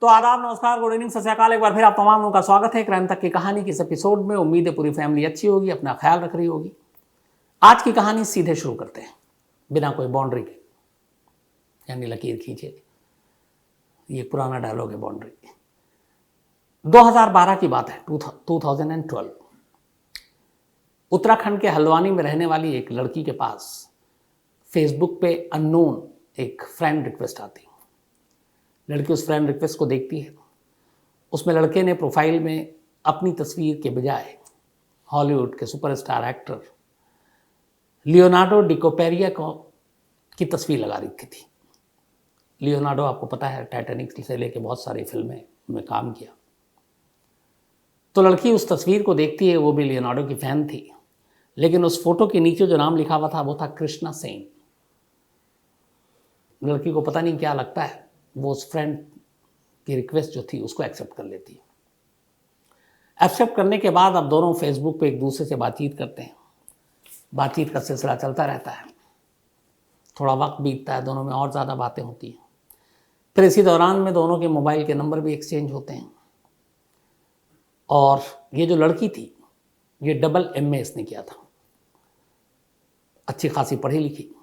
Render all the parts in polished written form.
तो आदाब, नमस्कार, गुड इवनिंग, सत श्री अकाल। एक बार फिर आप तमाम लोगों का स्वागत है क्राइम तक की कहानी की इस एपिसोड में। उम्मीद है पूरी फैमिली अच्छी होगी, अपना ख्याल रख रही होगी। आज की कहानी सीधे शुरू करते हैं, बिना कोई बाउंड्री के, यानी लकीर खींचे। ये पुराना डायलॉग है, बाउंड्री। 2012 की बात है, 2012। उत्तराखंड के हल्द्वानी में रहने वाली एक लड़की के पास फेसबुक पे अननोन एक फ्रेंड रिक्वेस्ट आती। लड़की उस फ्रेंड रिक्वेस्ट को देखती है। उसमें लड़के ने प्रोफाइल में अपनी तस्वीर के बजाय हॉलीवुड के सुपरस्टार एक्टर लियोनार्डो डिकैप्रियो की तस्वीर लगा रखी थी। लियोनार्डो आपको पता है, टाइटैनिक से लेके बहुत सारी फिल्में में काम किया। तो लड़की उस तस्वीर को देखती है, वो भी लियोनार्डो की फ़ैन थी, लेकिन उस फोटो के नीचे जो नाम लिखा हुआ था वो था कृष्णा सेन। लड़की को पता नहीं क्या लगता है, वो उस फ्रेंड की रिक्वेस्ट जो थी उसको एक्सेप्ट कर लेती है। एक्सेप्ट करने के बाद अब दोनों फेसबुक पे एक दूसरे से बातचीत करते हैं। बातचीत का सिलसिला चलता रहता है, थोड़ा वक्त बीतता है, दोनों में और ज़्यादा बातें होती हैं। फिर इसी दौरान में दोनों के मोबाइल के नंबर भी एक्सचेंज होते हैं। और ये जो लड़की थी, ये AA इसने किया था, अच्छी खासी पढ़ी लिखी।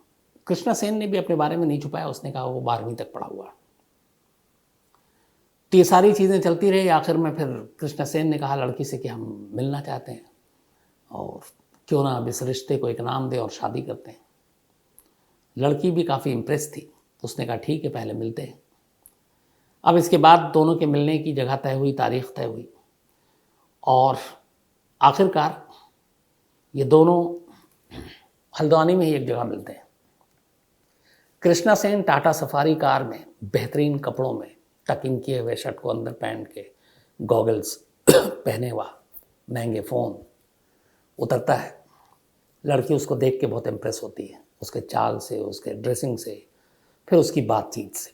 कृष्णा सेन ने भी अपने बारे में नहीं छुपाया, उसने कहा वो 12वीं तक पढ़ा हुआ। तो ये सारी चीज़ें चलती रही। आखिर में फिर कृष्णा सेन ने कहा लड़की से कि हम मिलना चाहते हैं और क्यों ना अब इस रिश्ते को एक नाम दे और शादी करते हैं। लड़की भी काफ़ी इम्प्रेस थी, उसने कहा ठीक है, पहले मिलते हैं। अब इसके बाद दोनों के मिलने की जगह तय हुई, तारीख तय हुई और आखिरकार ये दोनों हल्द्वानी में ही एक जगह मिलते हैं। कृष्णा सेन टाटा सफारी कार में बेहतरीन कपड़ों में, टकिंग किए हुए शर्ट को अंदर पहन के, गॉगल्स पहने हुआ, महंगे फ़ोन, उतरता है। लड़की उसको देख के बहुत इम्प्रेस होती है, उसके चाल से, उसके ड्रेसिंग से, फिर उसकी बातचीत से।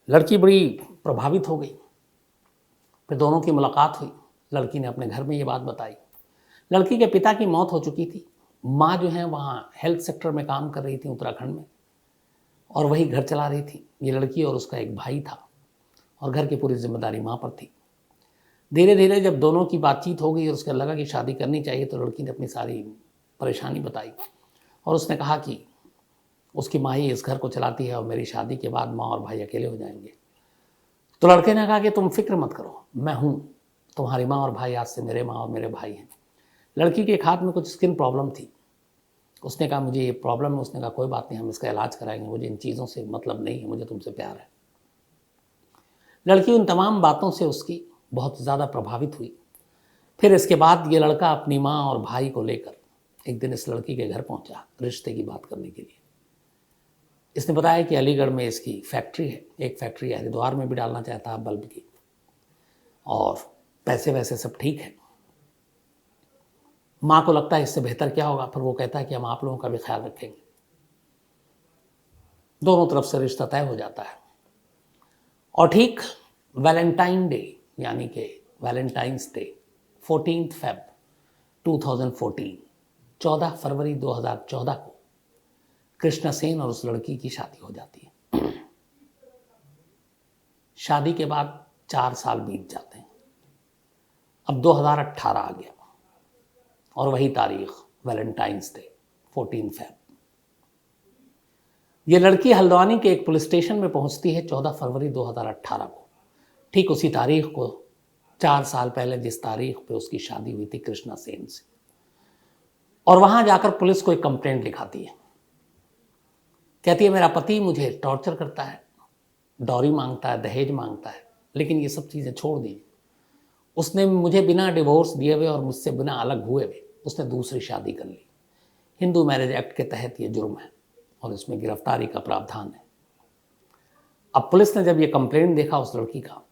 लड़की बड़ी प्रभावित हो गई। फिर दोनों की मुलाकात हुई। लड़की ने अपने घर में ये बात बताई। लड़की के पिता की मौत हो चुकी थी। माँ जो है वहाँ हेल्थ सेक्टर में काम कर रही थी उत्तराखंड में, और वही घर चला रही थी। ये लड़की और उसका एक भाई था और घर की पूरी जिम्मेदारी माँ पर थी। धीरे धीरे जब दोनों की बातचीत हो गई और उसको लगा कि शादी करनी चाहिए, तो लड़की ने अपनी सारी परेशानी बताई और उसने कहा कि उसकी माँ ही इस घर को चलाती है और मेरी शादी के बाद माँ और भाई अकेले हो जाएंगे। तो लड़के ने कहा कि तुम फिक्र मत करो, मैं हूँ, तुम्हारी माँ और भाई आज से मेरे माँ और मेरे भाई हैं। लड़की के एक हाथ में कुछ स्किन प्रॉब्लम थी। उसने कहा मुझे ये प्रॉब्लम है। उसने कहा कोई बात नहीं, हम इसका इलाज कराएंगे, मुझे इन चीज़ों से मतलब नहीं है, मुझे तुमसे प्यार है। लड़की उन तमाम बातों से उसकी बहुत ज़्यादा प्रभावित हुई। फिर इसके बाद ये लड़का अपनी माँ और भाई को लेकर एक दिन इस लड़की के घर पहुंचा रिश्ते की बात करने के लिए। इसने बताया कि अलीगढ़ में इसकी फैक्ट्री है, एक फैक्ट्री हरिद्वार में भी डालना चाहता है बल्ब की, और पैसे वैसे सब ठीक है। माँ को लगता है इससे बेहतर क्या होगा। फिर वो कहता है कि हम आप लोगों का भी ख्याल रखेंगे। दोनों तरफ से रिश्ता तय हो जाता है। और ठीक वैलेंटाइन डे, यानी कि वैलेंटाइंस डे, 14 Feb 2014, 14 फरवरी 2014 को कृष्णा सेन और उस लड़की की शादी हो जाती है। शादी के बाद 4 साल बीत जाते हैं। अब 2018 आ गया और वही तारीख, वैलेंटाइंस डे, 14 Feb। ये लड़की हल्द्वानी के एक पुलिस स्टेशन में पहुंचती है 14 फरवरी 2018 को। ठीक उसी तारीख को, 4 साल पहले जिस तारीख पे उसकी शादी हुई थी कृष्णा सेन से। और वहां जाकर पुलिस को एक कंप्लेंट लिखाती है। कहती है मेरा पति मुझे टॉर्चर करता है, डॉरी मांगता है, दहेज मांगता है, लेकिन ये सब चीज़ें छोड़ दी। उसने मुझे बिना डिवोर्स दिए हुए और मुझसे बिना अलग हुए हुए उसने दूसरी शादी कर ली। हिंदू मैरिज एक्ट के तहत ये जुर्म है और इसमें गिरफ्तारी का प्रावधान है। अब पुलिस ने जब ये कंप्लेंट देखा उस लड़की का,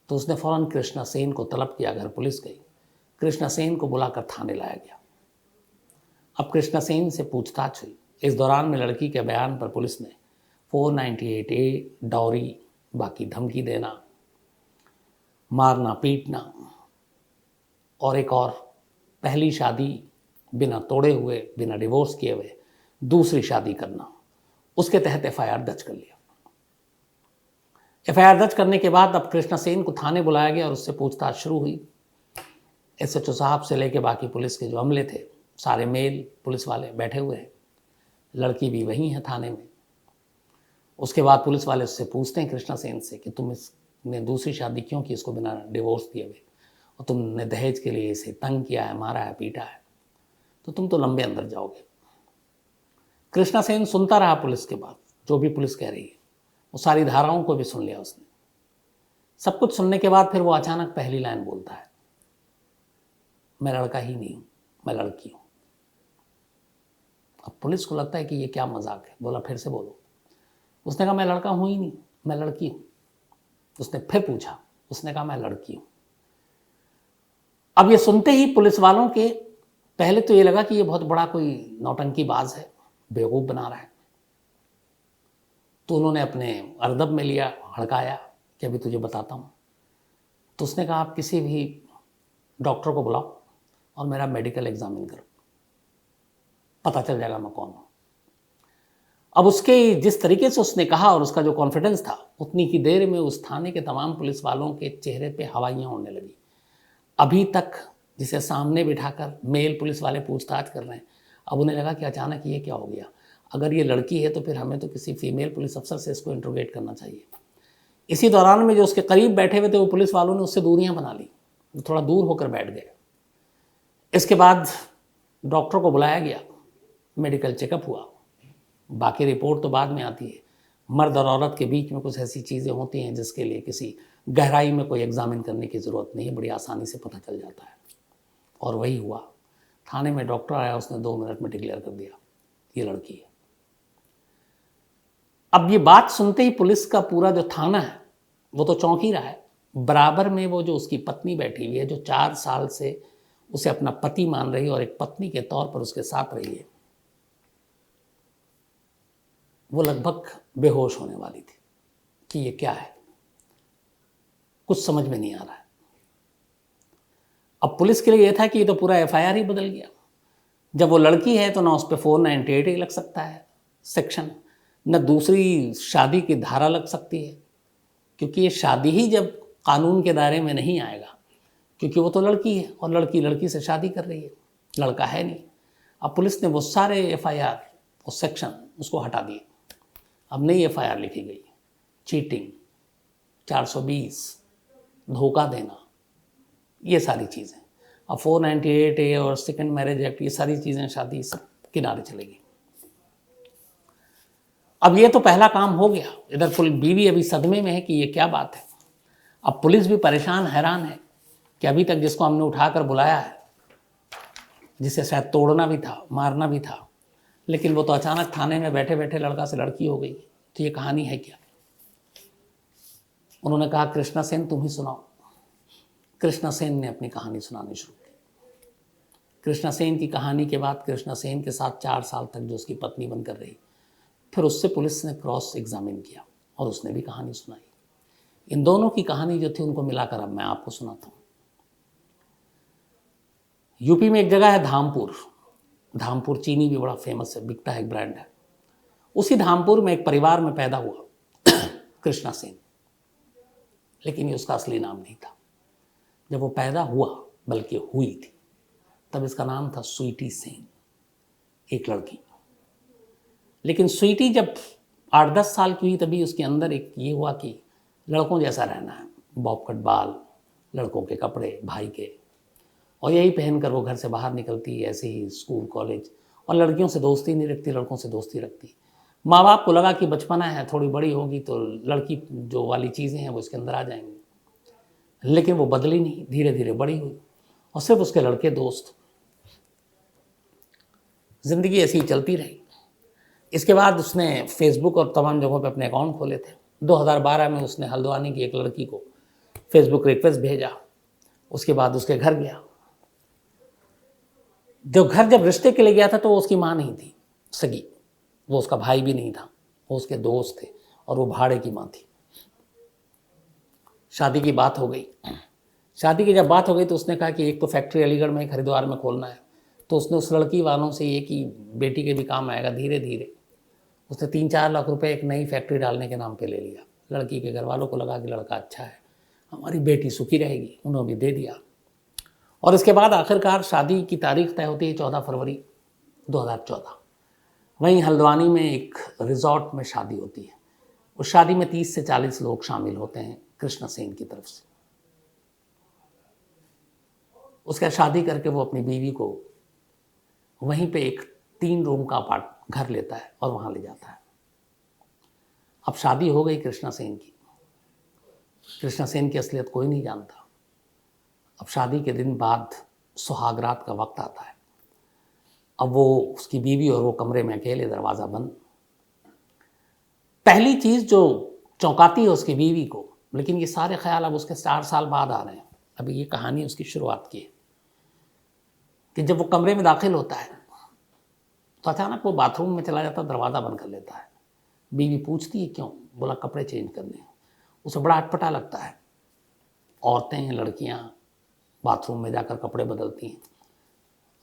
तो उसने फ़ौरन कृष्णा सेन को तलब किया। घर पुलिस गई, कृष्णा सेन को बुलाकर थाने लाया गया। अब कृष्णा सेन से पूछताछ हुई। इस दौरान में लड़की के बयान पर पुलिस ने 498A डॉरी, बाकी धमकी देना, मारना पीटना, और एक और पहली शादी बिना तोड़े हुए, बिना डिवोर्स किए हुए दूसरी शादी करना, उसके तहत FIR दर्ज कर लिया। एफआईआर दर्ज करने के बाद अब कृष्णा सेन को थाने बुलाया गया और उससे पूछताछ शुरू हुई। एसएचओ साहब से लेके बाकी पुलिस के जो अमले थे, सारे मेल पुलिस वाले बैठे हुए हैं, लड़की भी वहीं है थाने में। उसके बाद पुलिस वाले उससे पूछते हैं कृष्णा सेन से कि तुम इसने दूसरी शादी क्यों की इसको बिना डिवोर्स दिए हुए, और तुमने दहेज के लिए इसे तंग किया है, मारा है, पीटा है, तो तुम तो लंबे अंदर जाओगे। कृष्णा सेन सुनता रहा पुलिस के बाद, जो भी पुलिस कह रही है, वो सारी धाराओं को भी सुन लिया उसने। सब कुछ सुनने के बाद फिर वो अचानक पहली लाइन बोलता है, मैं लड़का ही नहीं हूं, मैं लड़की हूं। अब पुलिस को लगता है कि ये क्या मजाक है। बोला फिर से बोलो। उसने कहा मैं लड़का हूं ही नहीं, मैं लड़की हूं। उसने फिर पूछा, उसने कहा मैं लड़की हूं। अब ये सुनते ही पुलिस वालों के पहले तो ये लगा कि ये बहुत बड़ा कोई नौटंकीबाज है, बेवकूफ बना रहा है। तो उन्होंने अपने अरदब में लिया, हड़काया कि अभी तुझे बताता हूँ। तो उसने कहा आप किसी भी डॉक्टर को बुलाओ और मेरा मेडिकल एग्जामिन करो, पता चल जाएगा मैं कौन हूँ। अब उसके जिस तरीके से उसने कहा और उसका जो कॉन्फिडेंस था, उतनी ही देर में उस थाने के तमाम पुलिस वालों के चेहरे पे हवाइयाँ उड़ने लगी। अभी तक जिसे सामने बिठाकर मेल पुलिस वाले पूछताछ कर रहे हैं, अब उन्हें लगा कि अचानक ये क्या हो गया। अगर ये लड़की है तो फिर हमें तो किसी फीमेल पुलिस अफसर से इसको इंट्रोगेट करना चाहिए। इसी दौरान में जो उसके करीब बैठे हुए थे वो पुलिस वालों ने उससे दूरियां बना ली, थोड़ा दूर होकर बैठ गए। इसके बाद डॉक्टर को बुलाया गया, मेडिकल चेकअप हुआ। बाकी रिपोर्ट तो बाद में आती है। मर्द और औरत के बीच में कुछ ऐसी चीज़ें होती हैं जिसके लिए किसी गहराई में कोई एग्जामिन करने की ज़रूरत नहीं है, बड़ी आसानी से पता चल जाता है। और वही हुआ। थाने में डॉक्टर आया, उसने 2 मिनट में डिक्लेयर कर दिया ये लड़की है। अब ये बात सुनते ही पुलिस का पूरा जो थाना है वो तो चौंक ही रहा है। बराबर में वो जो उसकी पत्नी बैठी हुई है, जो 4 साल से उसे अपना पति मान रही है और एक पत्नी के तौर पर उसके साथ रही है, वो लगभग बेहोश होने वाली थी कि ये क्या है, कुछ समझ में नहीं आ रहा है। अब पुलिस के लिए यह था कि ये तो पूरा एफआईआर ही बदल गया। जब वो लड़की है तो ना उस पर 498 ही लग सकता है सेक्शन, न दूसरी शादी की धारा लग सकती है, क्योंकि ये शादी ही जब कानून के दायरे में नहीं आएगा, क्योंकि वो तो लड़की है और लड़की लड़की से शादी कर रही है, लड़का है नहीं। अब पुलिस ने वो सारे एफआईआर और सेक्शन उसको हटा दिए। अब नई एफआईआर लिखी गई, चीटिंग, 420, धोखा देना, ये सारी चीज़ें। अब 498A और सेकेंड मैरिज एक्ट, ये सारी चीज़ें, शादी, सब किनारे चलेगी। अब ये तो पहला काम हो गया। इधर फुल बीवी अभी सदमे में है कि ये क्या बात है। अब पुलिस भी परेशान हैरान है कि अभी तक जिसको हमने उठाकर बुलाया है, जिसे शायद तोड़ना भी था, मारना भी था, लेकिन वो तो अचानक थाने में बैठे बैठे लड़का से लड़की हो गई। तो ये कहानी है क्या? उन्होंने कहा कृष्णा सेन तुम ही सुनाओ। कृष्णा सेन ने अपनी कहानी सुनानी शुरू की। कृष्णा सेन की कहानी के बाद कृष्णा सेन के साथ 4 साल तक जो उसकी पत्नी बनकर रही, फिर उससे पुलिस ने क्रॉस एग्जामिन किया और उसने भी कहानी सुनाई। इन दोनों की कहानी जो थी उनको मिलाकर अब मैं आपको सुनाता हूँ। यूपी में एक जगह है धामपुर। धामपुर चीनी भी बड़ा फेमस है, बिकता है, एक ब्रांड है। उसी धामपुर में एक परिवार में पैदा हुआ कृष्णा सेन, लेकिन ये उसका असली नाम नहीं था। जब वो पैदा हुआ, बल्कि हुई थी, तब इसका नाम था स्वीटी सेन, एक लड़की। लेकिन स्वीटी जब 8-10 साल की हुई तभी उसके अंदर एक ये हुआ कि लड़कों जैसा रहना है, बॉब कट बाल, लड़कों के कपड़े, भाई के, और यही पहनकर वो घर से बाहर निकलती, ऐसे ही स्कूल कॉलेज, और लड़कियों से दोस्ती नहीं रखती, लड़कों से दोस्ती रखती। माँ बाप को लगा कि बचपना है, थोड़ी बड़ी होगी तो लड़की जो वाली चीज़ें हैं वो इसके अंदर आ जाएंगी, लेकिन वो बदली नहीं, धीरे धीरे बड़ी हुई और सिर्फ उसके लड़के दोस्त। ज़िंदगी ऐसी ही चलती रही। इसके बाद उसने फेसबुक और तमाम जगहों पे अपने अकाउंट खोले थे। 2012 में उसने हल्द्वानी की एक लड़की को फेसबुक रिक्वेस्ट भेजा। उसके बाद उसके घर गया। जब रिश्ते के लिए गया था तो वो उसकी माँ नहीं थी सगी, वो उसका भाई भी नहीं था, वो उसके दोस्त थे और वो भाड़े की माँ थी। शादी की बात हो गई। शादी की जब बात हो गई तो उसने कहा कि एक तो फैक्ट्री अलीगढ़ में, हरिद्वार में खोलना है। तो उसने उस लड़की वालों से ये कि बेटी के भी काम आएगा, धीरे धीरे उसने 3-4 लाख रुपए एक नई फैक्ट्री डालने के नाम पे ले लिया। लड़की के घर वालों को लगा कि लड़का अच्छा है, हमारी बेटी सुखी रहेगी, उन्होंने भी दे दिया। और इसके बाद आखिरकार शादी की तारीख तय होती है 14 फरवरी 2014। वहीं हल्द्वानी में एक रिजॉर्ट में शादी होती है। उस शादी में 30 से 40 लोग शामिल होते हैं कृष्णा सेन की तरफ से। उसके शादी करके वो अपनी बीवी को वहीं पे एक 3 रूम का घर लेता है और वहाँ ले जाता है। अब शादी हो गई कृष्णा सेन की। कृष्णा सेन की असलियत कोई नहीं जानता। अब शादी के दिन बाद सुहागरात का वक्त आता है। अब वो उसकी बीवी और वो कमरे में अकेले, दरवाज़ा बंद। पहली चीज़ जो चौंकाती है उसकी बीवी को, लेकिन ये सारे ख्याल अब उसके 4 साल बाद आ रहे हैं। अभी ये कहानी उसकी शुरुआत की है कि जब वो कमरे में दाखिल होता है तो अचानक वो बाथरूम में चला जाता, दरवाज़ा बंद कर लेता है। बीवी पूछती है क्यों? बोला कपड़े चेंज करने। उसे बड़ा अटपटा लगता है। औरतें, लड़कियां बाथरूम में जाकर कपड़े बदलती हैं।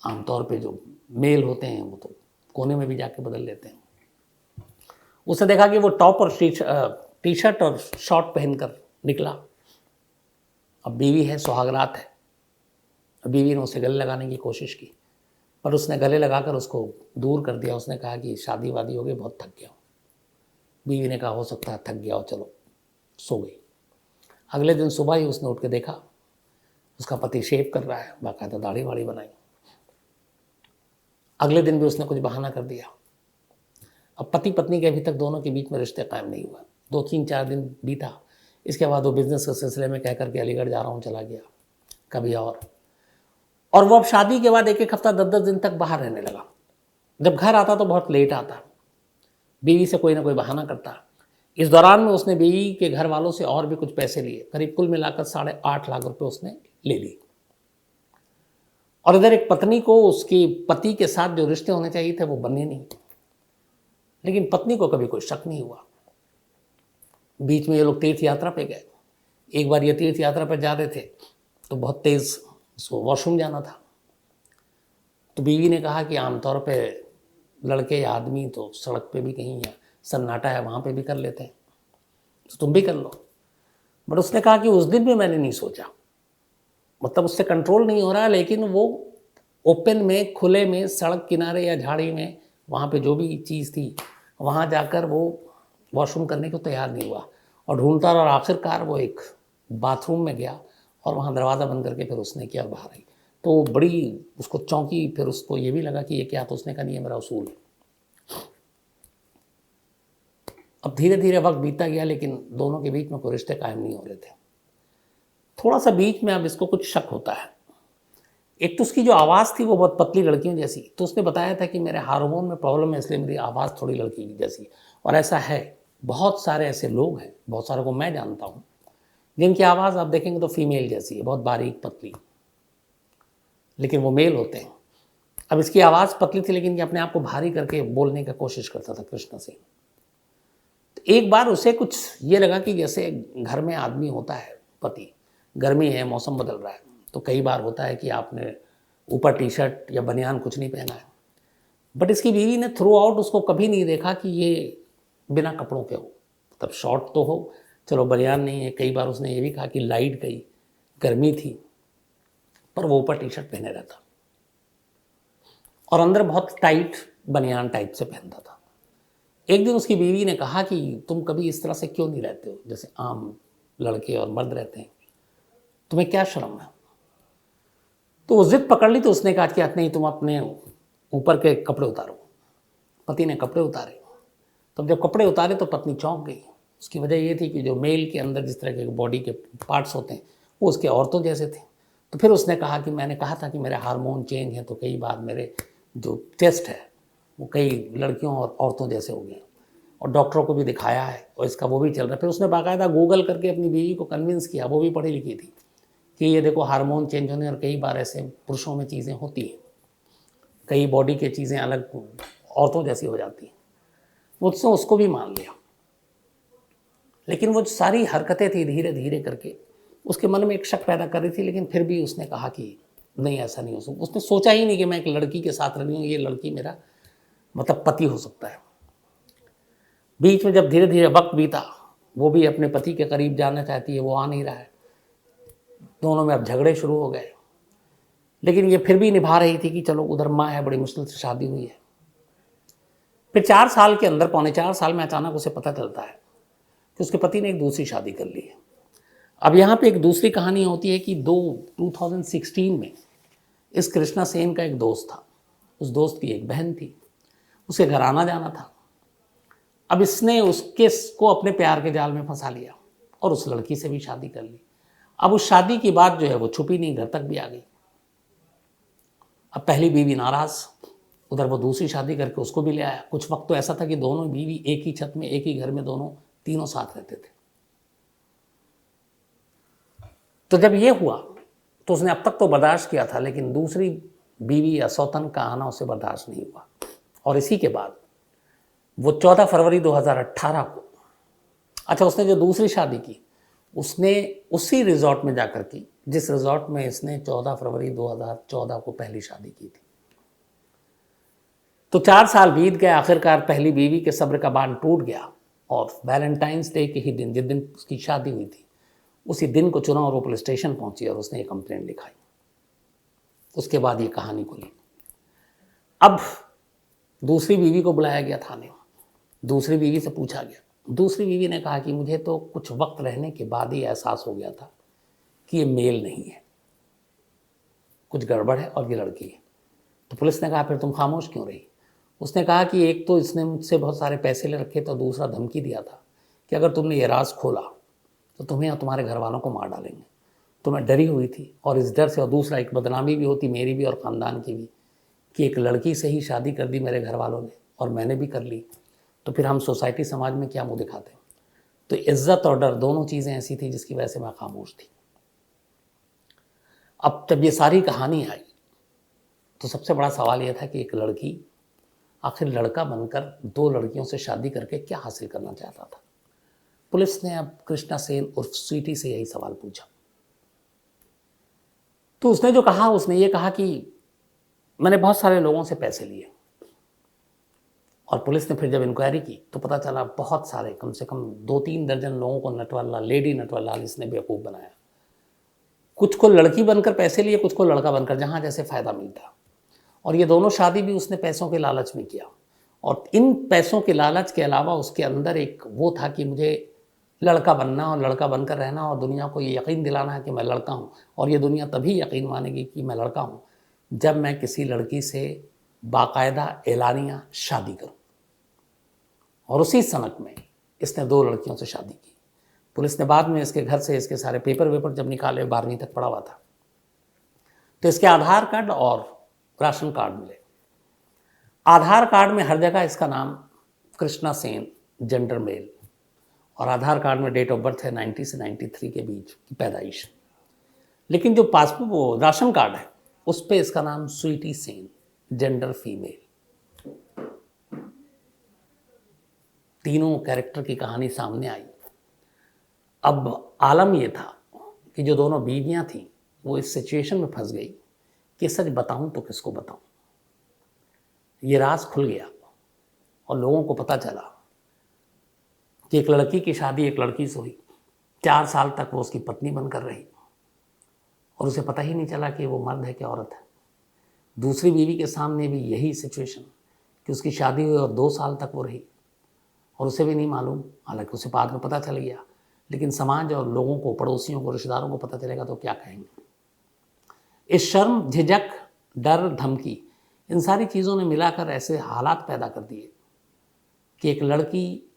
आमतौर पे जो मेल होते हैं वो तो कोने में भी जाके बदल लेते हैं। उसने देखा कि वो टॉप और टी शर्ट और शॉर्ट पहनकर निकला। अब बीवी है, सुहागरात है। अब बीवी ने उसे गले लगाने की कोशिश की, पर उसने गले लगाकर उसको दूर कर दिया। उसने कहा कि शादी वादी हो गई, बहुत थक गया हूँ। बीवी ने कहा हो सकता है थक गया हो, चलो सो गई। अगले दिन सुबह ही उसने उठ के देखा उसका पति शेव कर रहा है, बाकायदा दाढ़ी वाड़ी बनाई। अगले दिन भी उसने कुछ बहाना कर दिया। अब पति पत्नी के अभी तक दोनों के बीच में रिश्ते कायम नहीं हुआ। 2-3-4 दिन बीता। इसके बाद वो बिजनेस के सिलसिले में कहकर के अलीगढ़ जा रहा हूँ चला गया, कभी और वो अब शादी के बाद 1-1 हफ्ता 10-10 दिन तक बाहर रहने लगा। जब घर आता तो बहुत लेट आता, बीवी से कोई ना कोई बहाना करता। इस दौरान में उसने बीवी के घर वालों से और भी कुछ पैसे लिए, करीब कुल मिलाकर 8.5 लाख रुपए उसने ले लिए। और इधर एक पत्नी को उसके पति के साथ जो रिश्ते होने चाहिए थे वो बने नहीं। लेकिन पत्नी को कभी कोई शक नहीं हुआ। बीच में ये लोग तीर्थ यात्रा पे गए। एक बार ये तीर्थ यात्रा पर जा रहे थे तो बहुत तेज उसको वॉशरूम जाना था। तो बीवी ने कहा कि आमतौर पे लड़के या आदमी तो सड़क पे भी कहीं या सन्नाटा है वहाँ पे भी कर लेते हैं, तो तुम भी कर लो। बट उसने कहा कि उस दिन भी मैंने नहीं सोचा, मतलब उससे कंट्रोल नहीं हो रहा, लेकिन वो ओपन में, खुले में, सड़क किनारे या झाड़ी में, वहाँ पे जो भी चीज़ थी वहाँ जाकर वो वॉशरूम करने को तैयार नहीं हुआ। और ढूंढता रहा और आखिरकार वो एक बाथरूम में गया और वहाँ दरवाज़ा बंद करके फिर उसने किया और बाहर आई। तो बड़ी उसको चौंकी, फिर उसको ये भी लगा कि ये क्या। तो उसने कहा नहीं, ये मेरा उसूल है। अब धीरे धीरे वक्त बीतता गया, लेकिन दोनों के बीच में कोई रिश्ते कायम नहीं हो रहे थे। थोड़ा सा बीच में अब इसको कुछ शक होता है। एक तो उसकी जो आवाज़ थी वो बहुत पतली लड़कियों जैसी, तो उसने बताया था कि मेरे हार्मोन में प्रॉब्लम है, इसलिए मेरी आवाज़ थोड़ी लड़की की जैसी। और ऐसा है, बहुत सारे ऐसे लोग हैं, बहुत सारे को मैं जानता हूँ, जिनकी आवाज़ आप देखेंगे तो फीमेल जैसी है, बहुत बारीक पतली, लेकिन वो मेल होते हैं। अब इसकी आवाज़ पतली थी, लेकिन ये अपने आप को भारी करके बोलने की कोशिश करता था कृष्णा सिंह। तो एक बार उसे कुछ ये लगा कि जैसे घर में आदमी होता है, पति, गर्मी है, मौसम बदल रहा है, तो कई बार होता है कि आपने ऊपर टी शर्ट या बनियान कुछ नहीं पहना है। बट इसकी बीवी ने थ्रू आउट उसको कभी नहीं देखा कि ये बिना कपड़ों के हो, तब शॉर्ट तो हो, चलो बनियान नहीं है। कई बार उसने ये भी कहा कि लाइट गई, गर्मी थी, पर वो ऊपर टी शर्ट पहने रहता और अंदर बहुत टाइट बनियान टाइप से पहनता था। एक दिन उसकी बीवी ने कहा कि तुम कभी इस तरह से क्यों नहीं रहते हो जैसे आम लड़के और मर्द रहते हैं, तुम्हें क्या शर्म है? तो वो जिद पकड़ ली। तो उसने कहा कि नहीं, तुम अपने ऊपर के कपड़े उतारो। पति ने कपड़े उतारे। तब जब कपड़े उतारे तो पत्नी चौंक गई। उसकी वजह ये थी कि जो मेल के अंदर जिस तरह के बॉडी के पार्ट्स होते हैं वो उसके औरतों जैसे थे। तो फिर उसने कहा कि मैंने कहा था कि मेरे हार्मोन चेंज हैं, तो कई बार मेरे जो चेस्ट है वो कई लड़कियों और औरतों जैसे हो गए, और डॉक्टरों को भी दिखाया है और इसका वो भी चल रहा है। फिर उसने बाकायदा गूगल करके अपनी बीवी को कन्विंस किया, वो भी पढ़ी लिखी थी, कि ये देखो हार्मोन चेंज होने और कई बार ऐसे पुरुषों में चीज़ें होती हैं, कई बॉडी के चीज़ें अलग औरतों जैसी हो जाती हैं। मुझसे उसको भी मान लिया, लेकिन वो सारी हरकतें थी धीरे धीरे करके उसके मन में एक शक पैदा कर रही थी। लेकिन फिर भी उसने कहा कि नहीं, ऐसा नहीं हो सकता। उसने सोचा ही नहीं कि मैं एक लड़की के साथ रही हूँ, ये लड़की मेरा मतलब पति हो सकता है। बीच में जब धीरे धीरे वक्त बीता वो भी अपने पति के करीब जाना चाहती है, वो आ नहीं रहा है। दोनों में अब झगड़े शुरू हो गए, लेकिन ये फिर भी निभा रही थी कि चलो उधर माँ है, बड़ी मुश्किल से शादी हुई है। फिर 4 साल के अंदर, पौने 4 साल में अचानक उसे पता चलता है कि उसके पति ने एक दूसरी शादी कर ली है। अब यहाँ पे एक दूसरी कहानी होती है कि 2016 में इस कृष्णा सेन का एक दोस्त था, उस दोस्त की एक बहन थी, उसे घर आना जाना था। अब इसने उसके को अपने प्यार के जाल में फंसा लिया और उस लड़की से भी शादी कर ली। अब उस शादी की बात जो है वो छुपी नहीं, घर तक भी आ गई। अब पहली बीवी नाराज, उधर वो दूसरी शादी करके उसको भी ले आया। कुछ वक्त तो ऐसा था कि दोनों बीवी एक ही छत में, एक ही घर में, दोनों तीनों साथ रहते थे। तो जब ये हुआ तो उसने अब तक तो बर्दाश्त किया था, लेकिन दूसरी बीवी या सौतन का आना उसे बर्दाश्त नहीं हुआ। और इसी के बाद वो 14 फरवरी 2018 को, अच्छा, उसने जो दूसरी शादी की उसने उसी रिजॉर्ट में जाकर की जिस रिजॉर्ट में इसने 14 फरवरी 2014 को पहली शादी की थी। तो 4 साल बीत गए, आखिरकार पहली बीवी के सब्र का बांध टूट गया और वैलेंटाइंस डे के ही दिन, जिस दिन उसकी शादी हुई थी, उसी दिन को चुना और वो पुलिस स्टेशन पहुंची और उसने एक कंप्लेंट लिखाई। उसके बाद ये कहानी खुली। अब दूसरी बीवी को बुलाया गया थाने, दूसरी बीवी से पूछा गया। दूसरी बीवी ने कहा कि मुझे तो कुछ वक्त रहने के बाद ही एहसास हो गया था कि ये मेल नहीं है, कुछ गड़बड़ है और ये लड़की है। तो पुलिस ने कहा फिर तुम खामोश क्यों रही? उसने कहा कि एक तो इसने मुझसे बहुत सारे पैसे ले रखे, तो दूसरा धमकी दिया था कि अगर तुमने ये राज खोला तो तुम्हें और तुम्हारे घर वालों को मार डालेंगे। तो मैं डरी हुई थी और इस डर से, और दूसरा एक बदनामी भी होती मेरी भी और ख़ानदान की भी कि एक लड़की से ही शादी कर दी मेरे घर वालों ने और मैंने भी कर ली, तो फिर हम सोसाइटी समाज में क्या मुंह दिखाते। तो इज्जत और डर दोनों चीज़ें ऐसी थी जिसकी वजह से मैं खामोश थी। अब जब ये सारी कहानी आई तो सबसे बड़ा सवाल यह था कि एक लड़की आखिर लड़का बनकर 2 लड़कियों से शादी करके क्या हासिल करना चाहता था। पुलिस ने अब कृष्णा सेन उर्फ स्वीटी से यही सवाल पूछा। तो उसने जो कहा, उसने ये कहा कि मैंने बहुत सारे लोगों से पैसे लिए। और पुलिस ने फिर जब इंक्वायरी की तो पता चला बहुत सारे, कम से कम 2-3 दर्जन लोगों को नटवरलाल, लेडी नटवरलाल इसने बेवकूफ़ बनाया। कुछ को लड़की बनकर पैसे लिए, कुछ को लड़का बनकर, जहाँ जैसे फ़ायदा मिलता। और ये दोनों शादी भी उसने पैसों के लालच में किया। और इन पैसों के लालच के अलावा उसके अंदर एक वो था कि मुझे लड़का बनना और लड़का बनकर रहना और दुनिया को ये यकीन दिलाना है कि मैं लड़का हूँ। और ये दुनिया तभी यकीन मानेगी कि मैं लड़का हूँ जब मैं किसी लड़की से बाकायदा एलानिया शादी करूँ। और उसी सनक में इसने 2 लड़कियों से शादी की। पुलिस ने बाद में इसके घर से इसके सारे पेपर वेपर जब निकाले, 12वीं तक पढ़ा हुआ था, तो इसके आधार कार्ड और राशन कार्ड मिले। आधार कार्ड में हर जगह इसका नाम कृष्णा सेन, जेंडर मेल, और आधार कार्ड में डेट ऑफ बर्थ है 90 से 93 के बीच की पैदाइश। लेकिन जो पासपोर्ट, वो राशन कार्ड है, उस पर इसका नाम स्वीटी सेन, जेंडर फीमेल। तीनों कैरेक्टर की कहानी सामने आई। अब आलम यह था कि जो दोनों बीवियां थीं वो इस सिचुएशन में फंस गई कि सच बताऊं तो किसको बताऊं। ये राज खुल गया और लोगों को पता चला कि एक लड़की की शादी एक लड़की से हुई। 4 साल तक वो उसकी पत्नी बनकर रही और उसे पता ही नहीं चला कि वो मर्द है कि औरत है। दूसरी बीवी के सामने भी यही सिचुएशन कि उसकी शादी हुई और 2 साल तक वो रही और उसे भी नहीं मालूम, हालांकि उसे बाद में पता चल गया। लेकिन समाज और लोगों को, पड़ोसियों को, रिश्तेदारों को पता चलेगा तो क्या कहेंगे। इस शर्म, झिझक, डर, धमकी, इन सारी चीज़ों ने मिलाकर ऐसे हालात पैदा कर दिए कि एक लड़की,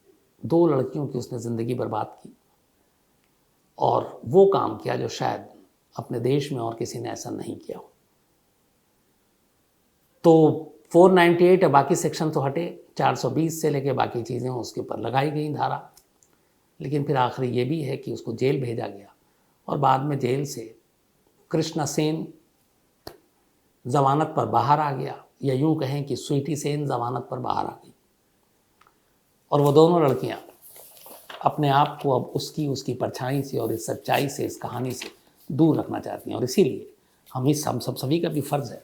2 लड़कियों की उसने ज़िंदगी बर्बाद की और वो काम किया जो शायद अपने देश में और किसी ने ऐसा नहीं किया हो। तो 498 या बाकी सेक्शन तो हटे, 420 से लेके बाकी चीज़ें उसके ऊपर लगाई गई धारा। लेकिन फिर आखिरी ये भी है कि उसको जेल भेजा गया और बाद में जेल से कृष्णा सेन ज़मानत पर बाहर आ गया, या यूँ कहें कि स्वीटी सेन ज़मानत पर बाहर आ गई। और वो दोनों लड़कियां अपने आप को अब उसकी परछाई से और इस सच्चाई से, इस कहानी से दूर रखना चाहती हैं। और इसीलिए हम सभी का भी फ़र्ज़ है।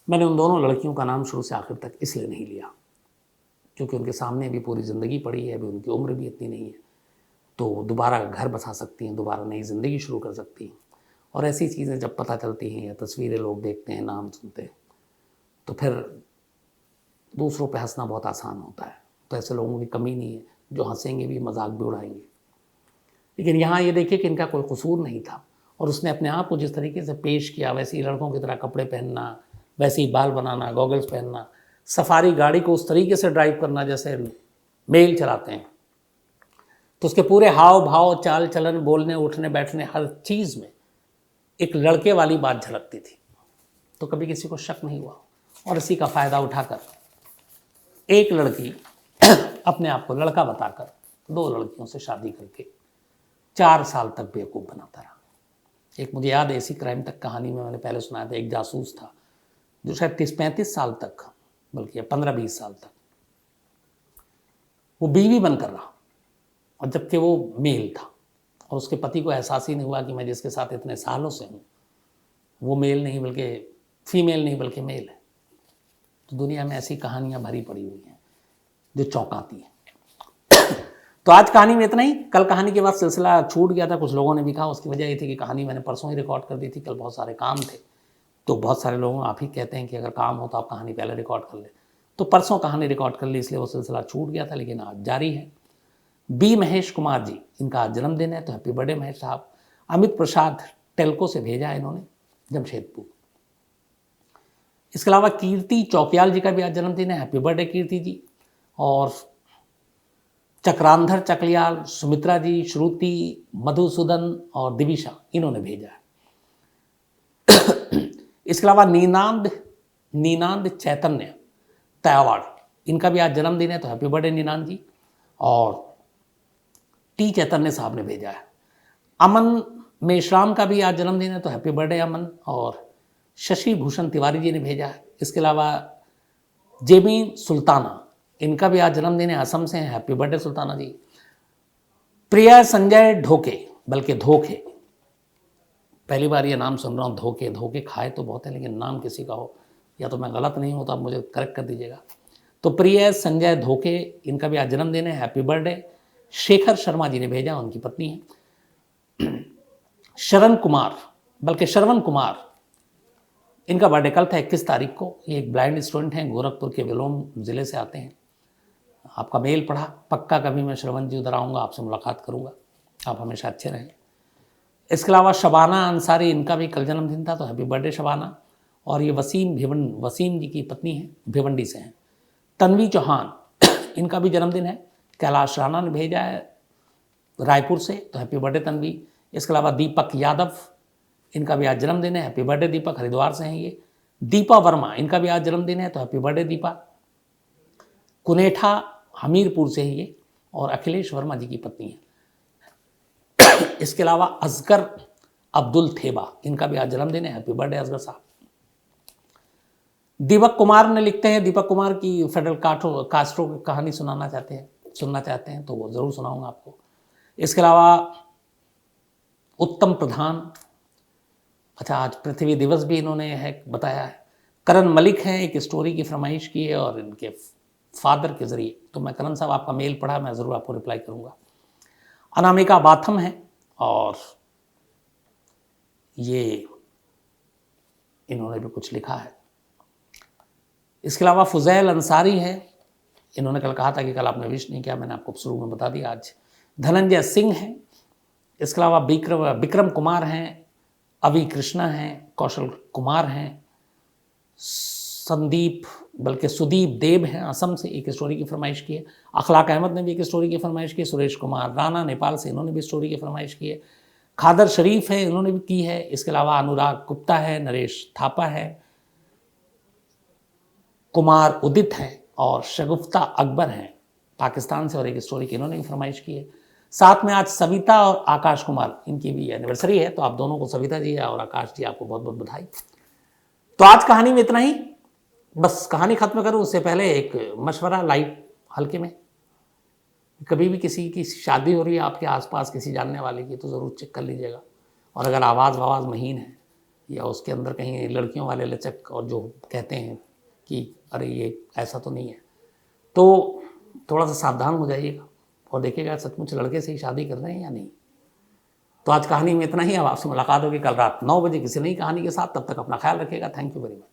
मैंने उन दोनों लड़कियों का नाम शुरू से आखिर तक इसलिए नहीं लिया क्योंकि उनके सामने भी पूरी ज़िंदगी पड़ी है, अभी उनकी उम्र भी इतनी नहीं है। तो दोबारा घर बसा सकती हैं, दोबारा नई ज़िंदगी शुरू कर सकती हैं। और ऐसी चीज़ें जब पता चलती हैं या तस्वीरें लोग देखते हैं, नाम सुनते हैं, तो फिर दूसरों पे हंसना बहुत आसान होता है। तो ऐसे लोगों की कमी नहीं है जो हंसेंगे भी, मजाक भी उड़ाएंगे। लेकिन यहाँ ये देखिए कि इनका कोई कसूर नहीं था, और उसने अपने आप को जिस तरीके से पेश किया, वैसे ही लड़कों की तरह कपड़े पहनना, वैसे ही बाल बनाना, गॉगल्स पहनना, सफारी गाड़ी को उस तरीके से ड्राइव करना जैसे मेल चलाते हैं, तो उसके पूरे हाव भाव, चाल चलन, बोलने उठने बैठने, हर चीज़ में एक लड़के वाली बात झलकती थी। तो कभी किसी को शक नहीं हुआ। और इसी का फ़ायदा उठाकर एक लड़की अपने आप को लड़का बताकर 2 लड़कियों से शादी करके 4 साल तक बेवकूफ़ बनाता रहा। एक मुझे याद है, इसी क्राइम तक कहानी में मैंने पहले सुनाया था, एक जासूस था जो शायद 30-35 साल तक, बल्कि 15-20 साल तक वो बीवी बनकर रहा, और जबकि वो मेल था, और उसके पति को एहसास ही नहीं हुआ कि मैं जिसके साथ इतने सालों से हूँ वो मेल नहीं बल्कि फीमेल नहीं बल्कि मेल है। तो दुनिया में ऐसी कहानियाँ भरी पड़ी हुई हैं जो चौंकाती हैं। तो आज कहानी में इतना ही। कल कहानी के बाद सिलसिला छूट गया था, कुछ लोगों ने भी कहा। उसकी वजह ये थी कि कहानी मैंने परसों ही रिकॉर्ड कर दी थी, कल बहुत सारे काम थे। तो बहुत सारे लोग आप ही कहते हैं कि अगर काम हो तो आप कहानी पहले रिकॉर्ड कर लें, तो परसों कहानी रिकॉर्ड कर ली, इसलिए वो सिलसिला छूट गया था, लेकिन आज जारी है। बी महेश कुमार जी, इनका आज जन्मदिन है, तो हैप्पी बर्थडे महेश साहब। अमित प्रसाद टेल्को से भेजा है इन्होंने, जमशेदपुर। इसके अलावा कीर्ति चौकियाल जी का भी आज जन्मदिन है, हैप्पी बर्थडे कीर्ति जी। और चक्रांधर चकलियाल, सुमित्रा जी, श्रुति, मधुसूदन और दिविशा, इन्होंने भेजा है। इसके अलावा नीनांद चैतन्य तयावाड़, इनका भी आज जन्मदिन है, तो हैप्पी बर्थडे नीनांद जी। और टी चैतन्य साहब ने भेजा है। अमन मेश्राम का भी आज जन्मदिन है, तो हैप्पी बर्थडे अमन। और शशि भूषण तिवारी जी ने भेजा है। इसके अलावा जेबी सुल्ताना, इनका भी आज जन्मदिन है, असम से हैं, हैप्पी बर्थडे सुल्ताना जी। प्रिया संजय ढोके, बल्कि धोखे, पहली बार ये नाम सुन रहा हूँ, धोखे। धोखे खाए तो बहुत है, लेकिन नाम किसी का हो, या तो मैं गलत नहीं हूँ तो आप मुझे करेक्ट कर दीजिएगा। तो प्रिया संजय धोखे, इनका भी आज जन्मदिन है, हैप्पी बर्थडे। शेखर शर्मा जी ने भेजा, उनकी पत्नी है। शरण कुमार, बल्कि श्रवण कुमार, इनका बर्थडे कल था 21 तारीख को। ये एक ब्लाइंड स्टूडेंट हैं, गोरखपुर के विलोम ज़िले से आते हैं। आपका मेल पढ़ा, पक्का कभी मैं श्रवण जी उधर आऊँगा, आपसे मुलाकात करूँगा। आप हमेशा अच्छे रहें। इसके अलावा शबाना अंसारी, इनका भी कल जन्मदिन था, तो हैप्पी बर्थडे शबाना। और ये वसीम जी की पत्नी है, भिवंडी से हैं। तन्वी चौहान, इनका भी जन्मदिन है, कैलाश राणा ने भेजा है रायपुर से, तो हैप्पी बर्थडे तन्वी। इसके अलावा दीपक यादव, इनका भी आज जन्मदिन है, हैप्पी बर्थडे दीपक, हरिद्वार से हैं ये। दीपा वर्मा, इनका भी आज जन्मदिन है, तो हैप्पी बर्थडे दीपा। कुनेठा हमीरपुर से है ये, और अखिलेश वर्मा जी की पत्नी है। इसके अलावा असगर अब्दुल थेबा, इनका भी आज जन्मदिन है, हैप्पी बर्थडे असगर साहब। दीपक कुमार ने लिखते हैं, दीपक कुमार की फेडरल कास्ट्रो की कहानी सुनना चाहते हैं तो वो ज़रूर सुनाऊंगा आपको। इसके अलावा उत्तम प्रधान, अच्छा आज पृथ्वी दिवस भी इन्होंने है बताया है। करण मलिक हैं, एक स्टोरी की फरमाइश की है, और इनके फादर के ज़रिए। तो मैं करण साहब आपका मेल पढ़ा, मैं ज़रूर आपको रिप्लाई करूँगा। अनामिका बाथम है, और ये इन्होंने भी कुछ लिखा है। इसके अलावा फुजैल अंसारी है, इन्होंने कल कहा था कि कल आपने विश नहीं किया, मैंने आपको शुरू में बता दिया आज। धनंजय सिंह हैं। इसके अलावा विक्रम कुमार हैं, अवि कृष्णा हैं, कौशल कुमार हैं, सुदीप देव हैं, असम से, एक स्टोरी की फरमाइश की है। अखलाक अहमद ने भी एक स्टोरी की फरमाइश की है। सुरेश कुमार राणा नेपाल से, इन्होंने भी स्टोरी की फरमाइश की है। खादर शरीफ है, इन्होंने भी की है। इसके अलावा अनुराग गुप्ता है, नरेश थापा है, कुमार उदित हैं, और शगुफ्ता अकबर हैं पाकिस्तान से, और एक स्टोरी की इन्होंने भी फरमाइश की है। साथ में आज सविता और आकाश कुमार, इनकी भी एनिवर्सरी है, तो आप दोनों को, सविता जी और आकाश जी, आपको बहुत बहुत बधाई। तो आज कहानी में इतना ही। बस कहानी खत्म करूं उससे पहले एक मशवरा लाइट हल्के में। कभी भी किसी की शादी हो रही है आपके आसपास किसी जानने वाले की, तो ज़रूर चेक कर लीजिएगा। और अगर आवाज़ महीन है, या उसके अंदर कहीं लड़कियों वाले लचक, और जो कहते हैं कि अरे ये ऐसा तो नहीं है, तो थोड़ा सा सावधान हो जाइएगा। और देखिएगा सचमुच लड़के से ही शादी कर रहे हैं या नहीं। तो आज कहानी में इतना ही। अब आपसे मुलाकात होगी कल रात 9 बजे किसी नई कहानी के साथ। तब तक अपना ख्याल रखिएगा। Thank you very much.